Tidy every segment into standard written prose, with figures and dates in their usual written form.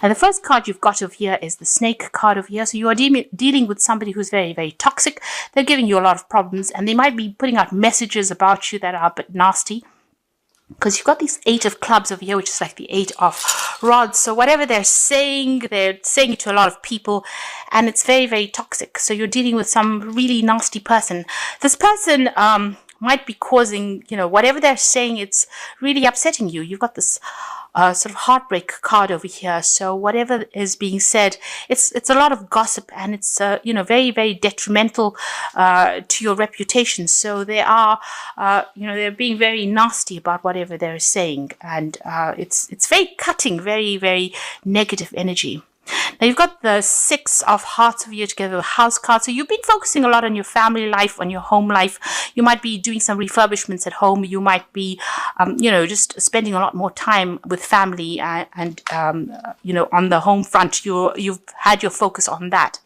And the first card you've got over here is the snake card over here. So you are dealing with somebody who's very, very toxic. They're giving you a lot of problems, and they might be putting out messages about you that are a bit nasty. Because you've got these 8 of clubs over here, which is like the 8 of rods. So whatever they're saying it to a lot of people, and it's very, very toxic. So you're dealing with some really nasty person. This person might be causing, whatever they're saying, it's really upsetting you. You've got this sort of heartbreak card over here. So whatever is being said, it's a lot of gossip, and it's very, very detrimental to your reputation. So they are they're being very nasty about whatever they're saying, and it's very cutting, very, very negative energy. Now you've got the 6 of hearts over here together with house card. So you've been focusing a lot on your family life, on your home life. You might be doing some refurbishments at home. You might be, just spending a lot more time with family and on the home front. You've had your focus on that.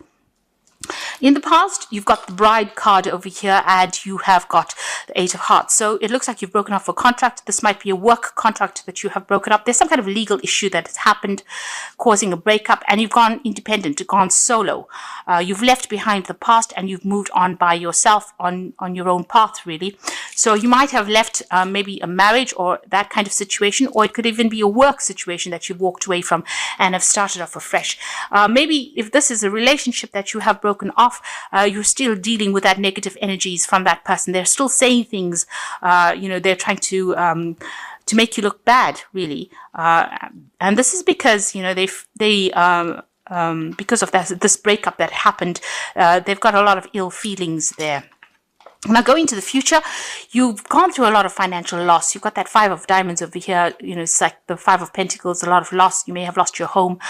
In the past, you've got the bride card over here, and you have got the 8 of hearts. So it looks like you've broken off a contract. This might be a work contract that you have broken up. There's some kind of legal issue that has happened, causing a breakup, and you've gone independent, gone solo. You've left behind the past, and you've moved on by yourself on your own path, really. So you might have left maybe a marriage or that kind of situation, or it could even be a work situation that you've walked away from and have started off afresh. Maybe if this is a relationship that you have broken off, you're still dealing with that negative energies from that person. They're still saying things, they're trying to make you look bad, really. And this is because, because of this breakup that happened, they've got a lot of ill feelings there. Now, going to the future, you've gone through a lot of financial loss. You've got that 5 of diamonds over here. It's like the 5 of pentacles, a lot of loss. You may have lost your home.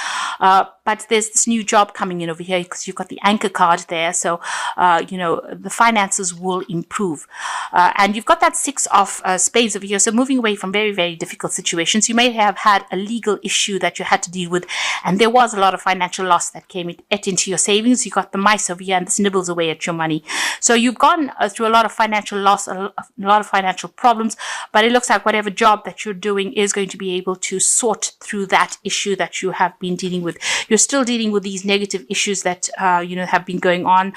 But there's this new job coming in over here because you've got the anchor card there. So, the finances will improve. And you've got that 6 of spades over here. So moving away from very, very difficult situations. You may have had a legal issue that you had to deal with. And there was a lot of financial loss that ate into your savings. You got the mice over here, and this nibbles away at your money. So you've gone through a lot of financial loss, a lot of financial problems, but it looks like whatever job that you're doing is going to be able to sort through that issue that you have been dealing with. You're still dealing with these negative issues that have been going on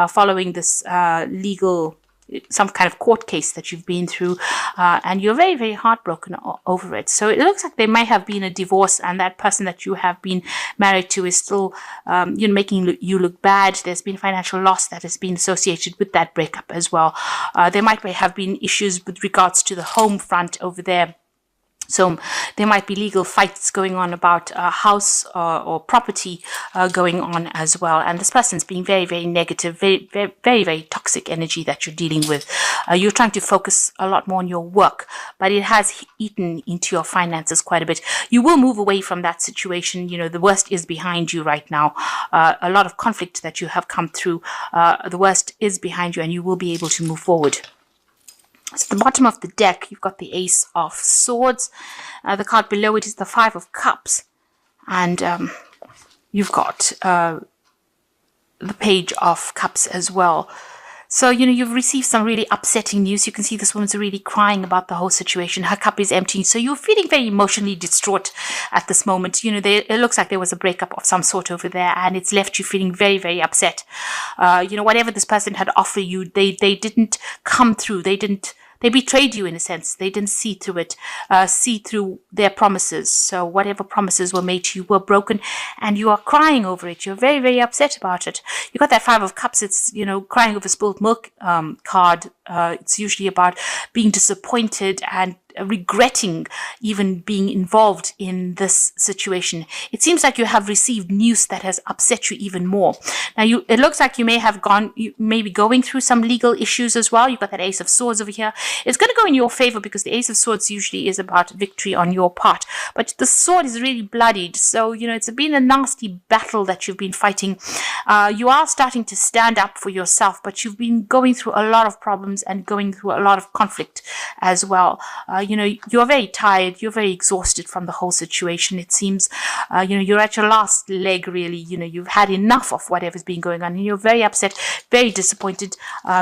following this legal, some kind of court case that you've been through, and you're very, very heartbroken over it. So it looks like there might have been a divorce, and that person that you have been married to is still making you look bad. There's been financial loss that has been associated with that breakup as well. There might have been issues with regards to the home front over there. So there might be legal fights going on about a house or property going on as well. And this person's being very, very negative, very, very, very, very toxic energy that you're dealing with. You're trying to focus a lot more on your work, but it has eaten into your finances quite a bit. You will move away from that situation. The worst is behind you right now. A lot of conflict that you have come through, the worst is behind you, and you will be able to move forward. So at the bottom of the deck, you've got the Ace of Swords. The card below it is the 5 of Cups. And you've got the Page of Cups as well. So, you've received some really upsetting news. You can see this woman's really crying about the whole situation. Her cup is empty. So you're feeling very emotionally distraught at this moment. It looks like there was a breakup of some sort over there, and it's left you feeling very, very upset. Whatever this person had offered you, they didn't come through. They betrayed you in a sense. They didn't see through it, see through their promises. So whatever promises were made to you were broken, and you are crying over it. You're very, very upset about it. You got that 5 of Cups. It's, crying over spilled milk card. It's usually about being disappointed and regretting even being involved in this situation. It seems like you have received news that has upset you even more. Now, it looks like you may be going through some legal issues as well. You've got that Ace of Swords over here. It's going to go in your favor because the Ace of Swords usually is about victory on your part. But the sword is really bloodied. So, it's been a nasty battle that you've been fighting. You are starting to stand up for yourself, but you've been going through a lot of problems and going through a lot of conflict as well. You're very tired. You're very exhausted from the whole situation. It seems, you're at your last leg, really. You've had enough of whatever's been going on, and you're very upset, very disappointed,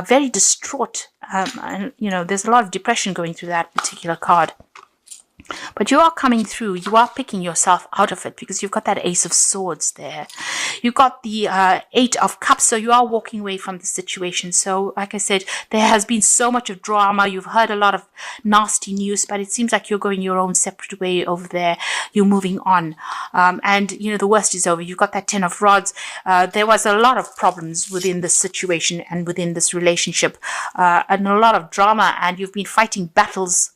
very distraught. And, there's a lot of depression going through that particular card. But you are coming through. You are picking yourself out of it because you've got that Ace of Swords there. You've got the Eight of Cups, so you are walking away from the situation. So, like I said, there has been so much of drama. You've heard a lot of nasty news, but it seems like you're going your own separate way over there. You're moving on. And, you know, the worst is over. You've got that Ten of Rods. There was a lot of problems within this situation and within this relationship, and a lot of drama, and you've been fighting battles.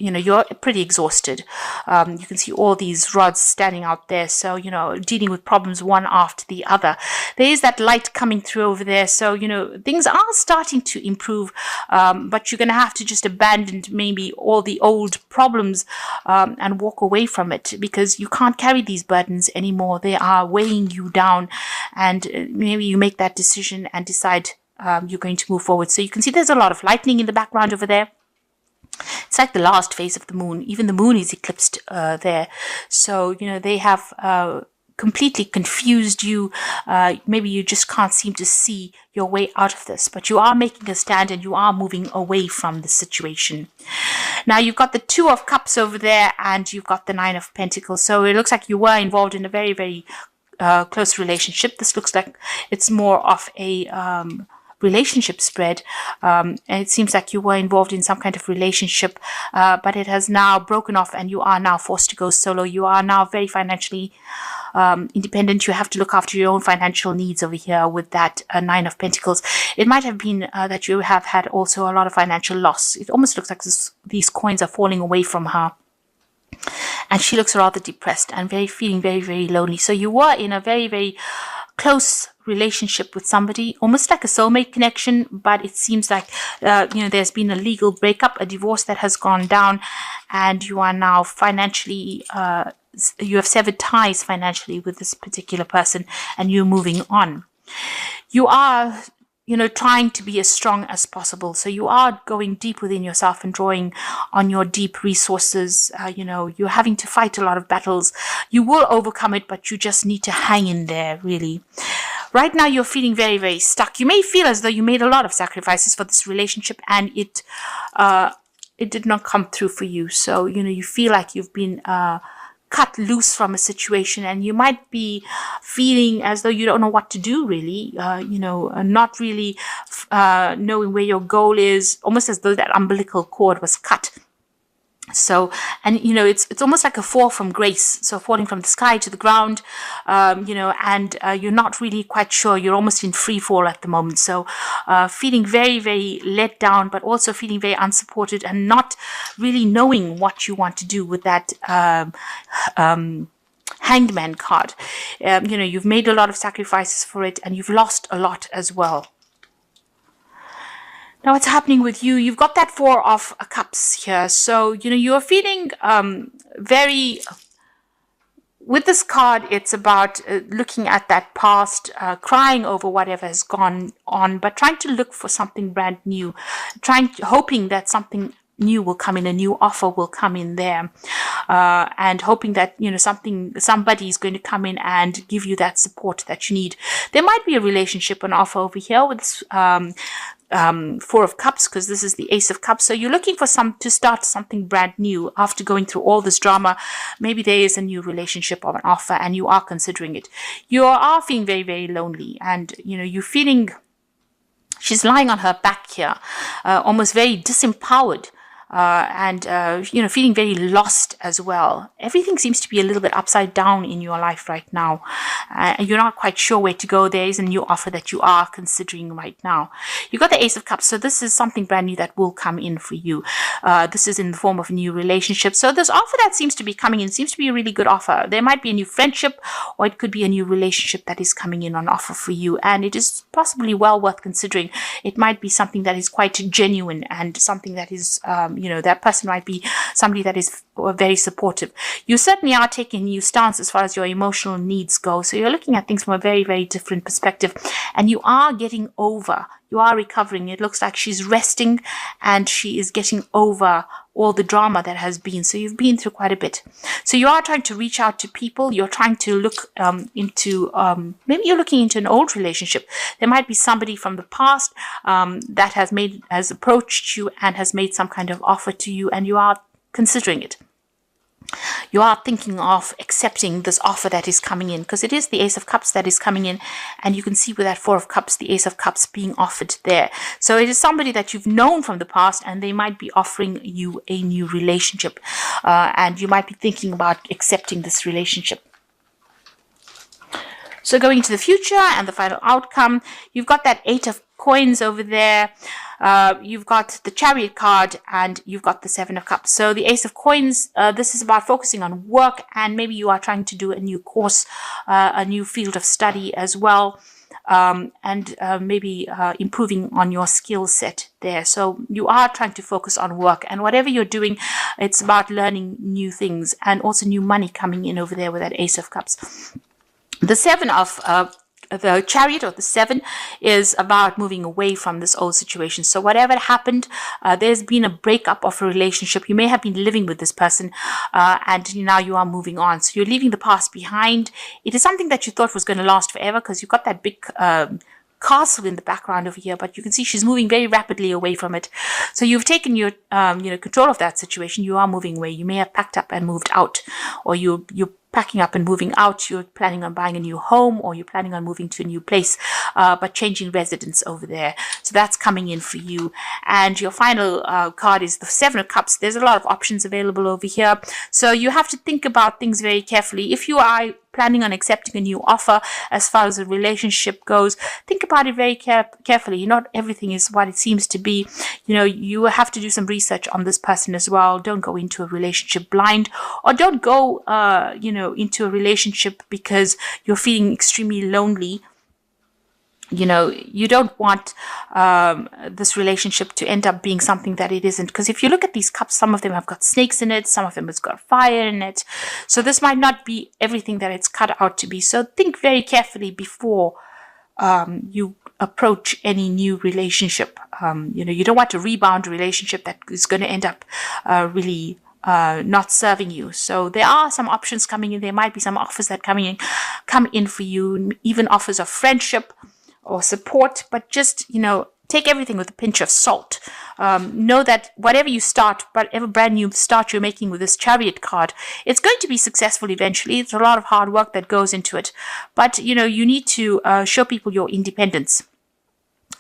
You know, you're pretty exhausted. You can see all these rods standing out there. So, you know, dealing with problems one after the other. There is that light coming through over there. So, you know, things are starting to improve. But you're going to have to just abandon maybe all the old problems and walk away from it because you can't carry these burdens anymore. They are weighing you down. And maybe you make that decision and decide you're going to move forward. So you can see there's a lot of lightning in the background over there. It's like the last phase of the moon. Even the moon is eclipsed there. So, you know, they have completely confused you. Maybe you just can't seem to see your way out of this. But you are making a stand and you are moving away from the situation. Now, you've got the Two of Cups over there and you've got the Nine of Pentacles. So it looks like you were involved in a very, very close relationship. This looks like it's more of a relationship spread, and it seems like you were involved in some kind of relationship, but it has now broken off and you are now forced to go solo. You are now very financially independent. You have to look after your own financial needs over here with that Nine of Pentacles. It might have been that you have had also a lot of financial loss. It almost looks like these coins are falling away from her. And she looks rather depressed and feeling very, very lonely. So you were in a very, very close relationship with somebody, almost like a soulmate connection, but it seems like you know, there's been a legal breakup, a divorce that has gone down, and you are now financially you have severed ties financially with this particular person, and you're moving on. You are, you know, trying to be as strong as possible. So you are going deep within yourself and drawing on your deep resources. You know, you're having to fight a lot of battles. You will overcome it, but you just need to hang in there, really. Right now, you're feeling very, very stuck. You may feel as though you made a lot of sacrifices for this relationship and it did not come through for you. So, you know, you feel like you've been cut loose from a situation and you might be feeling as though you don't know what to do, really, you know, not really knowing where your goal is, almost as though that umbilical cord was cut. So, and you know, it's almost like a fall from grace. So falling from the sky to the ground, you know, and you're not really quite sure. You're almost in free fall at the moment. So feeling very, very let down, but also feeling very unsupported and not really knowing what you want to do with that Hanged Man card. You know, you've made a lot of sacrifices for it and you've lost a lot as well. Now, what's happening with you? You've got that Four of Cups here. So, you know, you're feeling very... With this card, it's about looking at that past, crying over whatever has gone on, but trying to look for something brand new, hoping that something new will come in, a new offer will come in there, and hoping that, you know, somebody is going to come in and give you that support that you need. There might be a relationship, an offer over here with this Four of Cups, because this is the Ace of Cups. So you're looking for to start something brand new after going through all this drama. Maybe there is a new relationship or an offer and you are considering it. You are feeling very, very lonely, and you know, you're feeling she's lying on her back here, almost very disempowered. And you know, feeling very lost as well. Everything seems to be a little bit upside down in your life right now. You're not quite sure where to go. There is a new offer that you are considering right now. You got the Ace of Cups, so this is something brand new that will come in for you. This is in the form of a new relationship. So this offer that seems to be coming in seems to be a really good offer. There might be a new friendship, or it could be a new relationship that is coming in on offer for you, and it is possibly well worth considering. It might be something that is quite genuine and something that is you know, that person might be somebody that is very supportive. You certainly are taking a new stance as far as your emotional needs go. So you're looking at things from a very, very different perspective, and you are getting over. You are recovering. It looks like she's resting and she is getting over all the drama that has been. So you've been through quite a bit. So you are trying to reach out to people. You're trying to look into, maybe you're looking into an old relationship. There might be somebody from the past that has approached you and has made some kind of offer to you, and you are considering it. you are thinking of accepting this offer that is coming in, because it is the Ace of Cups that is coming in, and you can see with that Four of Cups, the Ace of Cups being offered there. So it is somebody that you've known from the past, and they might be offering you a new relationship, and you might be thinking about accepting this relationship. So going into the future and the final outcome, you've got that Eight of Coins over there. You've got the Chariot card, and you've got the Seven of Cups. So the Ace of Coins, this is about focusing on work, and maybe you are trying to do a new course, a new field of study as well, and maybe improving on your skill set there. So you are trying to focus on work, and whatever you're doing, it's about learning new things, and also new money coming in over there with that Ace of Cups. The Seven of the Chariot, or the Seven, is about moving away from this old situation. So whatever happened, there's been a breakup of a relationship. You may have been living with this person, and now you are moving on. So you're leaving the past behind. It is something that you thought was going to last forever, because you've got that big castle in the background over here, but you can see she's moving very rapidly away from it. So you've taken your control of that situation. You are moving away. You may have packed up and moved out, or you're packing up and moving out. You're planning on buying a new home, or you're planning on moving to a new place, but changing residence over there. So that's coming in for you. And your final card is the Seven of Cups. There's a lot of options available over here, so you have to think about things very carefully. If you are planning on accepting a new offer as far as a relationship goes, think about it very carefully. Not everything is what it seems to be. You have to do some research on this person as well. Don't go into a relationship blind, or don't go into a relationship because you're feeling extremely lonely. You don't want this relationship to end up being something that it isn't. Because if you look at these cups, some of them have got snakes in it, some of them has got fire in it. So this might not be everything that it's cut out to be. So think very carefully before you approach any new relationship. You don't want to rebound a relationship that is going to end up really not serving you. So there are some options coming in. There might be some offers that come in for you, even offers of friendship or support, but just, take everything with a pinch of salt. Know that whatever brand new start you're making with this Chariot card, it's going to be successful eventually. It's a lot of hard work that goes into it, but you need to show people your independence.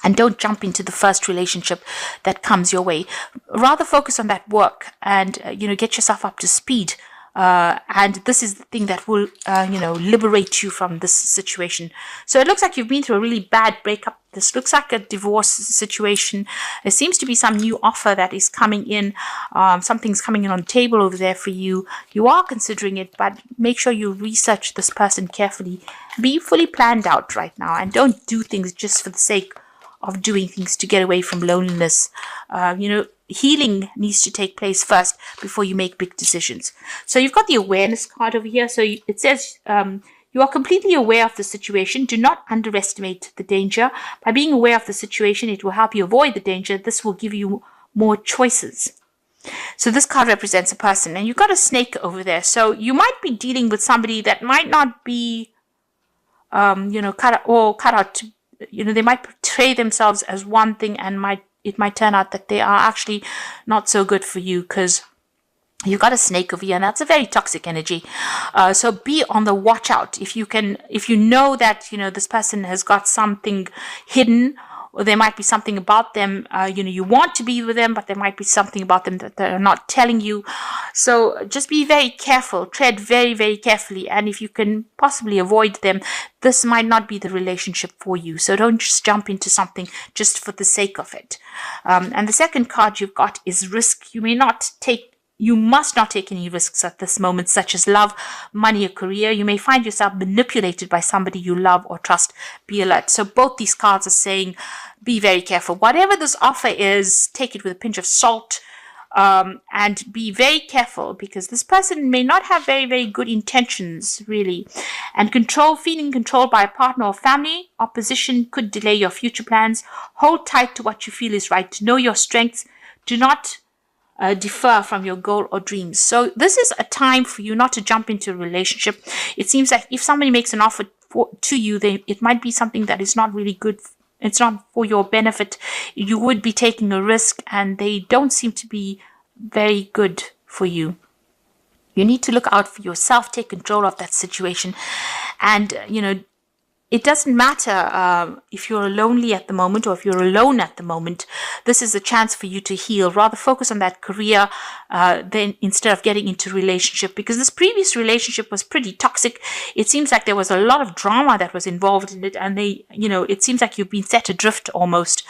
And don't jump into the first relationship that comes your way. Rather focus on that work and, get yourself up to speed. And this is the thing that will, liberate you from this situation. So it looks like you've been through a really bad breakup. This looks like a divorce situation. There seems to be some new offer that is coming in. Something's coming in on the table over there for you. You are considering it, but make sure you research this person carefully. Be fully planned out right now, and don't do things just for the sake of doing things to get away from loneliness. Healing needs to take place first before you make big decisions. So you've got the awareness card over here. So it says you are completely aware of the situation. Do not underestimate the danger. By being aware of the situation, it will help you avoid the danger. This will give you more choices. So this card represents a person, and you've got a snake over there. So you might be dealing with somebody that might not be, cut out to, they might portray themselves as one thing, and it might turn out that they are actually not so good for you, because you've got a snake over here, and that's a very toxic energy. So be on the watch out. If you know that, this person has got something hidden, or there might be something about them, you want to be with them, but there might be something about them that they're not telling you. So just be very careful, tread very, very carefully. And if you can possibly avoid them, this might not be the relationship for you. So don't just jump into something just for the sake of it. And the second card you've got is risk. You must not take any risks at this moment, such as love, money, or career. You may find yourself manipulated by somebody you love or trust. Be alert. So both these cards are saying, be very careful. Whatever this offer is, take it with a pinch of salt, and be very careful, because this person may not have very, very good intentions, really. And feeling controlled by a partner or family, opposition could delay your future plans. Hold tight to what you feel is right. Know your strengths. Do not defer from your goal or dreams. So this is a time for you not to jump into a relationship. It seems like if somebody makes an offer to you, it might be something that is not really good. It's not for your benefit. You would be taking a risk, and they don't seem to be very good for you. You need to look out for yourself, take control of that situation. And, it doesn't matter if you're lonely at the moment or if you're alone at the moment. This is a chance for you to heal. Rather focus on that career then instead of getting into a relationship, because this previous relationship was pretty toxic. It seems like there was a lot of drama that was involved in it, and it seems like you've been set adrift almost.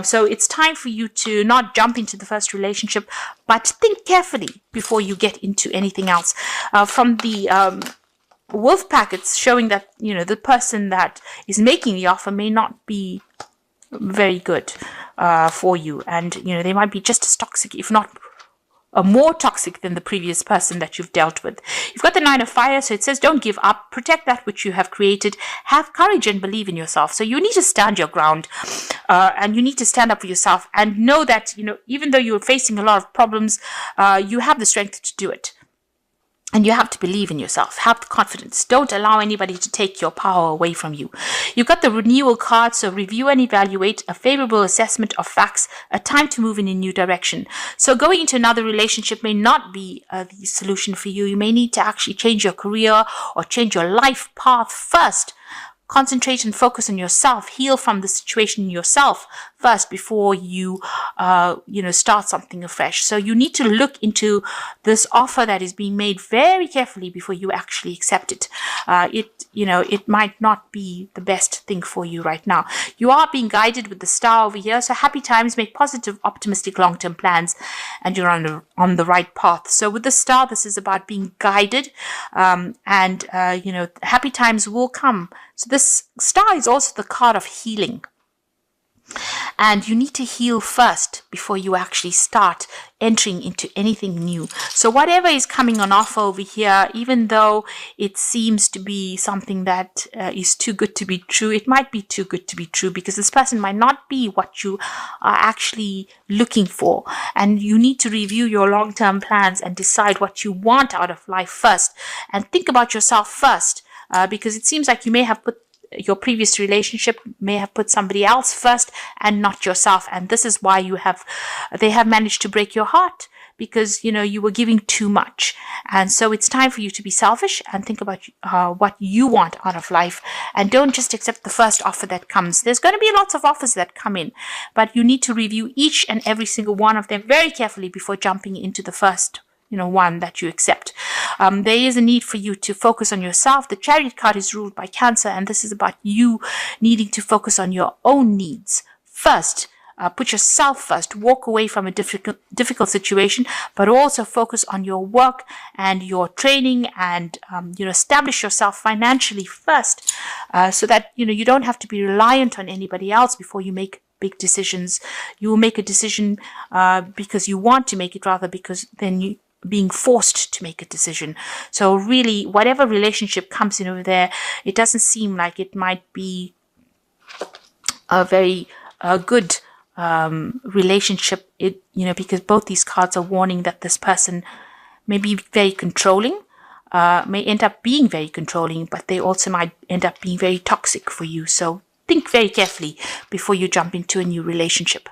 So it's time for you to not jump into the first relationship, but think carefully before you get into anything else. From the wolf pack, it's showing that the person that is making the offer may not be very good for you, and they might be just as toxic, if not more toxic than the previous person that you've dealt with. You've got the 9 of fire, so it says don't give up, protect that which you have created, have courage and believe in yourself. So you need to stand your ground, and you need to stand up for yourself and know that even though you're facing a lot of problems, you have the strength to do it. And you have to believe in yourself. Have confidence. Don't allow anybody to take your power away from you. You've got the renewal card, so review and evaluate, a favorable assessment of facts, a time to move in a new direction. So going into another relationship may not be the solution for you. You may need to actually change your career or change your life path first. Concentrate and focus on yourself. Heal from the situation yourself first before you, start something afresh. So you need to look into this offer that is being made very carefully before you actually accept it. It might not be the best thing for you right now. You are being guided with the star over here. So happy times, make positive, optimistic, long-term plans, and you're on the right path. So with the star, this is about being guided, happy times will come. So this star is also the card of healing. And you need to heal first before you actually start entering into anything new. So whatever is coming on offer over here, even though it seems to be something that is too good to be true, it might be too good to be true, because this person might not be what you are actually looking for. And you need to review your long-term plans and decide what you want out of life first. And think about yourself first, because it seems like you may have put your previous relationship may have put somebody else first and not yourself, and this is why they have managed to break your heart, because you were giving too much. And so it's time for you to be selfish and think about what you want out of life, and don't just accept the first offer that comes. There's going to be lots of offers that come in, but you need to review each and every single one of them very carefully before jumping into the first one that you accept. There is a need for you to focus on yourself. The Chariot card is ruled by Cancer, and this is about you needing to focus on your own needs first. Put yourself first. Walk away from a difficult situation, but also focus on your work and your training, and establish yourself financially first, so that you don't have to be reliant on anybody else before you make big decisions. You will make a decision because you want to make it, rather because then you being forced to make a decision. So really, whatever relationship comes in over there, it doesn't seem like it might be a very good relationship. Because both these cards are warning that this person may be very controlling, may end up being very controlling, but they also might end up being very toxic for you. So think very carefully before you jump into a new relationship.